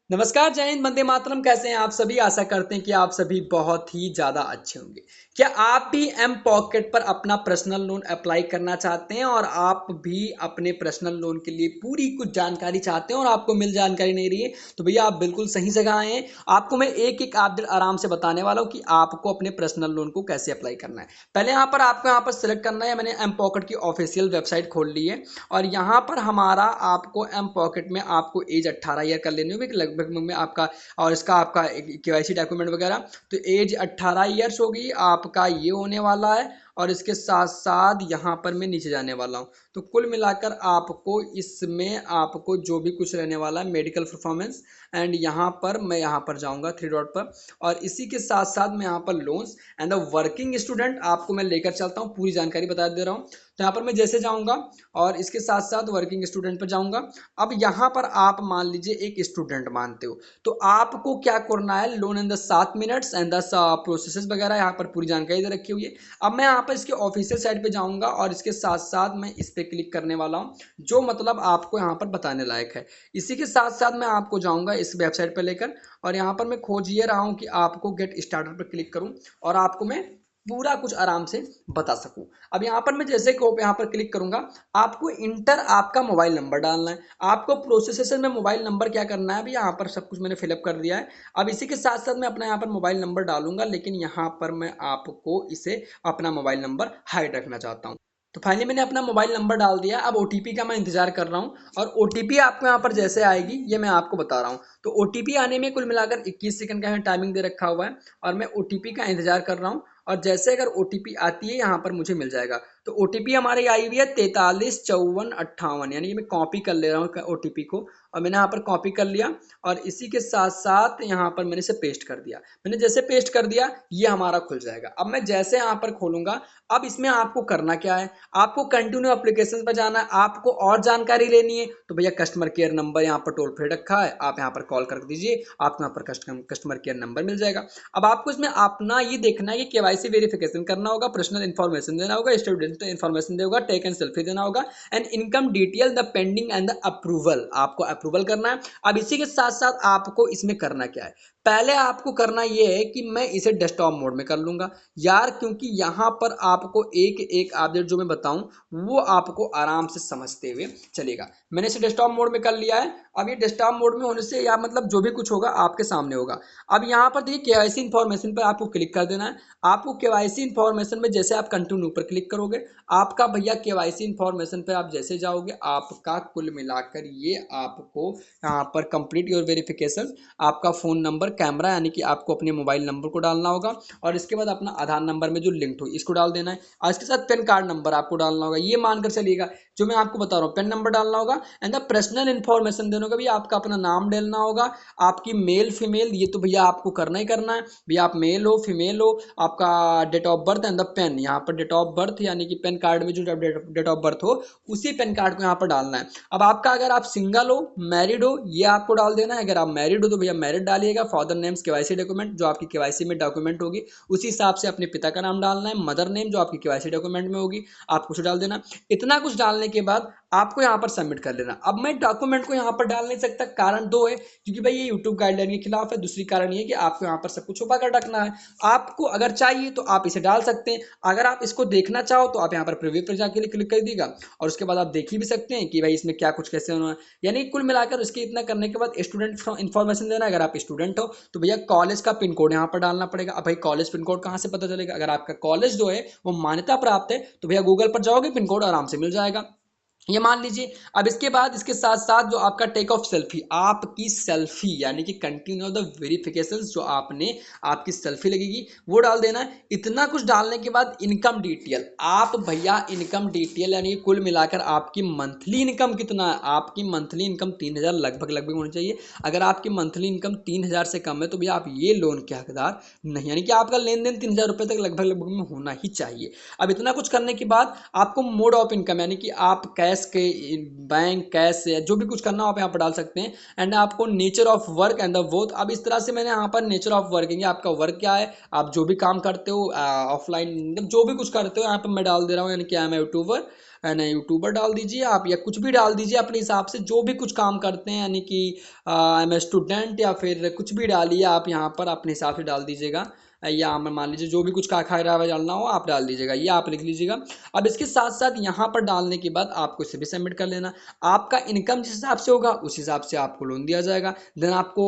नमस्कार, जय हिंद, वंदे मातरम। कैसे हैं आप सभी? आशा करते हैं कि आप सभी बहुत ही ज़्यादा अच्छे होंगे। क्या आप भी एम पॉकेट पर अपना पर्सनल लोन अप्लाई करना चाहते हैं और आप भी अपने पर्सनल लोन के लिए पूरी कुछ जानकारी चाहते हैं और आपको मिल जानकारी नहीं रही है, तो भैया आप बिल्कुल सही जगह आए हैं। आपको मैं एक एक आप आराम से बताने वाला हूँ कि आपको अपने पर्सनल लोन को कैसे अप्लाई करना है। पहले आपको यहाँ पर सिलेक्ट करना है। मैंने एम पॉकेट की ऑफिशियल वेबसाइट खोल ली है और यहाँ पर हमारा आपको एम पॉकेट में आपको एज 18 ईयर कर लेनी होगी लगभग में आपका। और इसका आपका केवाईसी डॉक्यूमेंट वगैरह, तो एज 18 ईयर्स होगी आपका, ये होने वाला है। और इसके साथ साथ यहाँ पर मैं नीचे जाने वाला हूँ, तो कुल मिलाकर आपको इसमें आपको जो भी कुछ रहने वाला है मेडिकल परफॉर्मेंस, एंड यहाँ पर मैं यहाँ पर जाऊँगा थ्री डॉट पर। और इसी के साथ साथ मैं यहाँ पर loans and the working student आपको मैं लेकर चलता हूँ, पूरी जानकारी बता दे रहा हूँ। तो यहाँ पर मैं जैसे जाऊँगा और इसके साथ साथ वर्किंग स्टूडेंट पर जाऊँगा। अब यहाँ पर आप मान लीजिए एक स्टूडेंट मानते हो, तो आपको क्या करना है, loan in the 7 minutes and the processes वगैरह यहाँ पर पूरी जानकारी दे रखी हुई है। अब मैं यहाँ पर इसके ऑफिशियल साइट पे जाऊँगा और इसके साथ साथ मैं इस पर क्लिक करने वाला हूँ, जो मतलब आपको यहाँ पर बताने लायक है। इसी के साथ साथ मैं आपको जाऊँगा इस वेबसाइट पर लेकर, और यहाँ पर मैं खोज ये रहा हूँ कि आपको गेट स्टार्टर पर क्लिक करूँ और आपको मैं पूरा कुछ आराम से बता सकूं। अब यहाँ पर मैं जैसे को यहाँ पर क्लिक करूंगा, आपको इंटर आपका मोबाइल नंबर डालना है। आपको प्रोसेसर में मोबाइल नंबर क्या करना है, अभी यहाँ पर सब कुछ मैंने फिलअप कर दिया है। अब इसी के साथ साथ मैं अपना यहाँ पर मोबाइल नंबर डालूंगा, लेकिन यहाँ पर मैं आपको इसे अपना मोबाइल नंबर हाइड रखना चाहता हूँ। तो फाइनली मैंने अपना मोबाइल नंबर डाल दिया। अब ओटीपी का मैं इंतजार कर रहा हूँ, और ओटीपी आपको यहाँ पर जैसे आएगी ये मैं आपको बता रहा हूँ। तो ओटीपी आने में कुल मिलाकर 21 सेकंड का टाइमिंग दे रखा हुआ है, और मैं ओटीपी का इंतजार कर रहा हूँ। और जैसे अगर ओटीपी आती है यहाँ पर मुझे मिल जाएगा। तो ओटीपी हमारी आई हुई है 435458, यानी कि मैं कॉपी कर ले रहा हूँ ओटीपी को, और मैंने यहाँ पर कॉपी कर लिया और इसी के साथ साथ यहाँ पर मैंने इसे पेस्ट कर दिया। मैंने जैसे पेस्ट कर दिया ये हमारा खुल जाएगा। अब मैं जैसे यहाँ पर खोलूंगा, अब इसमें आपको करना क्या है, आपको कंटिन्यू एप्लीकेशन पर जाना है। आपको और जानकारी लेनी है तो भैया कस्टमर केयर नंबर यहाँ पर टोल फ्री रखा है, आप यहाँ पर कॉल कर दीजिए, आपको यहाँ पर कस्टमर केयर नंबर मिल जाएगा। अब आपको इसमें अपना ये देखना है कि केवाईसी वेरिफिकेशन करना होगा, पर्सनल इन्फॉर्मेशन देना होगा, स्टूडेंट इन्फॉर्मेशन देना होगा, टेक एंड सेल्फी देना होगा, and income detail the pending and the approval, आपको अप्रूवल करना है। अब इसी के साथ साथ आपको इसमें करना क्या है, पहले आपको करना यह है कि मैं इसे डेस्कटॉप मोड में कर लूंगा यार, क्योंकि यहाँ पर आपको एक एक अपडेट जो मैं बताऊं वो आपको आराम से समझते हुए चलेगा। मैंने इसे डेस्कटॉप मोड में कर लिया है। अब ये डेस्कटॉप मोड में होने से या मतलब जो भी कुछ होगा आपके सामने होगा। अब यहाँ पर देखिए केवाईसी इन्फॉर्मेशन पर आपको क्लिक कर देना है। आपको केवाईसी इन्फॉर्मेशन में जैसे आप कंटिन्यू पर क्लिक करोगे, आपका भैया केवाईसी इन्फॉर्मेशन पर आप जैसे जाओगे, आपका कुल मिलाकर ये आपको यहाँ पर कंप्लीट योर वेरिफिकेशन, आपका फ़ोन नंबर, कैमरा, यानी कि आपको अपने मोबाइल नंबर को डालना होगा, और इसके बाद अपना आधार नंबर में जो लिंक्ड हो इसको डाल देना है, और इसके साथ पैन कार्ड नंबर आपको डालना होगा। ये मानकर चलिएगा जो मैं आपको बता रहा हूँ, पैन नंबर डालना होगा एंड द पर्सनल इन्फॉर्मेशन देना होगा। भैया आपका अपना नाम डालना होगा, आपकी मेल फीमेल ये तो भैया आपको करना ही करना है। भैया आप मेल हो फीमेल हो, आपका date of birth and the pen, यहाँ पर डेट ऑफ बर्थ यानी कि पैन कार्ड में जो डेट ऑफ बर्थ हो उसी पैन कार्ड को यहाँ पर डालना है। अब आपका अगर आप सिंगल हो मैरिड हो ये आपको डाल देना है। अगर आप मैरिड हो तो भैया मैरिड डालिएगा। फादर नेम्स केवाईसी डॉक्यूमेंट जो आपकी केवाईसी में डॉक्यूमेंट होगी उसी हिसाब से अपने पिता का नाम डालना है। मदर नेम जो आपकी केवाईसी डॉक्यूमेंट में होगी आपको उसे डाल देना। इतना कुछ डालने के बाद आपको यहाँ पर सबमिट कर लेना। अब मैं डॉक्यूमेंट को यहाँ पर डाल नहीं सकता, कारण दो है, क्योंकि भाई ये यूट्यूब गाइडलाइन के खिलाफ है। दूसरी कारण ये कि आपको यहाँ पर सब कुछ छुपा कर रखना है। आपको अगर चाहिए तो आप इसे डाल सकते हैं, अगर आप इसको देखना चाहो तो आप यहाँ पर प्रीव्यू पर जाके क्लिक कर दीजिएगा, और उसके बाद आप देख ही भी सकते हैं कि भाई इसमें क्या कुछ कैसे होना है। यानी कुल मिलाकर उसके इतना करने के बाद स्टूडेंट इन्फॉर्मेशन देना। अगर आप स्टूडेंट हो तो भैया कॉलेज का पिन कोड यहाँ पर डालना पड़ेगा। अब भाई कॉलेज पिन कोड कहाँ से पता चलेगा, अगर आपका कॉलेज जो है वो मान्यता प्राप्त है तो भैया गूगल पर जाओगे पिन कोड आराम से मिल जाएगा, ये मान लीजिए। अब इसके बाद इसके साथ साथ जो आपका टेक ऑफ सेल्फी, आपकी सेल्फी यानी कि कंटिन्यू द वेरिफिकेशन, जो आपने आपकी सेल्फी लगेगी वो डाल देना है। इतना कुछ डालने के बाद इनकम डिटेल, आप भैया इनकम डिटेल यानी कि कुल मिलाकर आपकी मंथली इनकम कितना है। आपकी मंथली इनकम 3000 लगभग लगभग होनी चाहिए। अगर आपकी मंथली इनकम 3000 से कम है तो भैया आप ये लोन के हकदार नहीं, यानी कि आपका लेन देन 3000 रुपये तक लगभग लगभग में होना ही चाहिए। अब इतना कुछ करने के बाद आपको मोड ऑफ इनकम यानी कि आप कैश के, बैंक कैश जो भी कुछ करना हो आप यहाँ पर डाल सकते हैं। एंड आपको nature of work and the both, अब इस तरह से मैंने यहाँ पर नेचर ऑफ वर्किंग, आपका वर्क क्या है, आप जो भी काम करते हो ऑफलाइन जो भी कुछ करते हो यहाँ पर मैं डाल दे रहा हूँ, यानी कि आई एम यूट्यूबर। है ना, यूट्यूबर डाल दीजिए आप, या कुछ भी डाल दीजिए अपने हिसाब से, जो भी कुछ काम करते हैं, यानी कि आई एम ए स्टूडेंट, या फिर कुछ भी डालिए आप यहाँ पर अपने हिसाब से डाल दीजिएगा। या मान लीजिए जो भी कुछ खा खा रहा है डालना हो आप डाल दीजिएगा, ये आप लिख लीजिएगा। अब इसके साथ साथ यहाँ पर डालने के बाद आपको इसे भी सबमिट कर लेना। आपका इनकम जिस हिसाब से होगा उस हिसाब से आपको लोन दिया जाएगा। देन आपको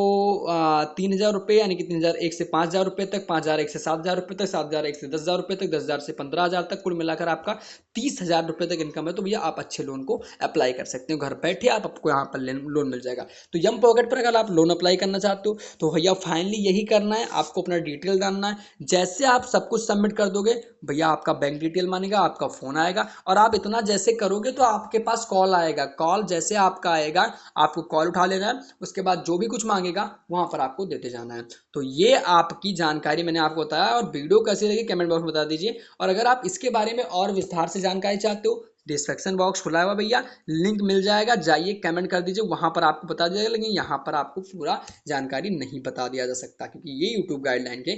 3,000 रुपये, यानी कि 3,000 एक से 5,000 रुपये तक, 5,000 एक से 7,000 रुपये तक, 7,000 एक से 10,000 रुपये तक, 10,000 से 15,000 तक, कुल मिलाकर आपका 30,000 रुपये तक इनकम है। तो भैया आप अच्छे लोन को अप्लाई कर सकते हो, घर बैठे आपको यहाँ पर लोन मिल जाएगा। तो यम पॉकेट पर अगर आप लोन अप्लाई करना चाहते हो तो भैया फाइनली यही करना है, आपको अपना डिटेल डालना है। जैसे आप सब कुछ सबमिट कर दोगे भैया आपका बैंक डिटेल मांगेगा, आपका फोन आएगा, और आप इतना जैसे करोगे तो आपके पास कॉल आएगा। कॉल जैसे आपका आएगा आपको कॉल उठा लेना है, उसके बाद जो भी कुछ मांगेगा वहां पर आपको देते जाना है। तो ये आपकी जानकारी मैंने आपको बताया, और वीडियो कैसी लगी कमेंट बॉक्स में बता दीजिए। और अगर आप इसके बारे में और विस्तार से जानकारी चाहते हो, डिस्क्रिप्शन बॉक्स खुला हुआ भैया, लिंक मिल जाएगा, जाइए कमेंट कर दीजिए, वहां पर आपको बता दिया जाएगा। लेकिन यहाँ पर आपको पूरा जानकारी नहीं बता दिया जा सकता, क्योंकि ये यूट्यूब गाइडलाइन के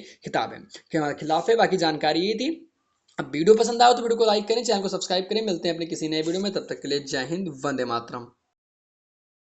खिलाफ है। बाकी जानकारी ये थी। अब वीडियो पसंद आया तो वीडियो को लाइक करें, चैनल को सब्सक्राइब करें। मिलते हैं अपने किसी नए वीडियो में, तब तक के लिए जय हिंद, वंदे मातरम।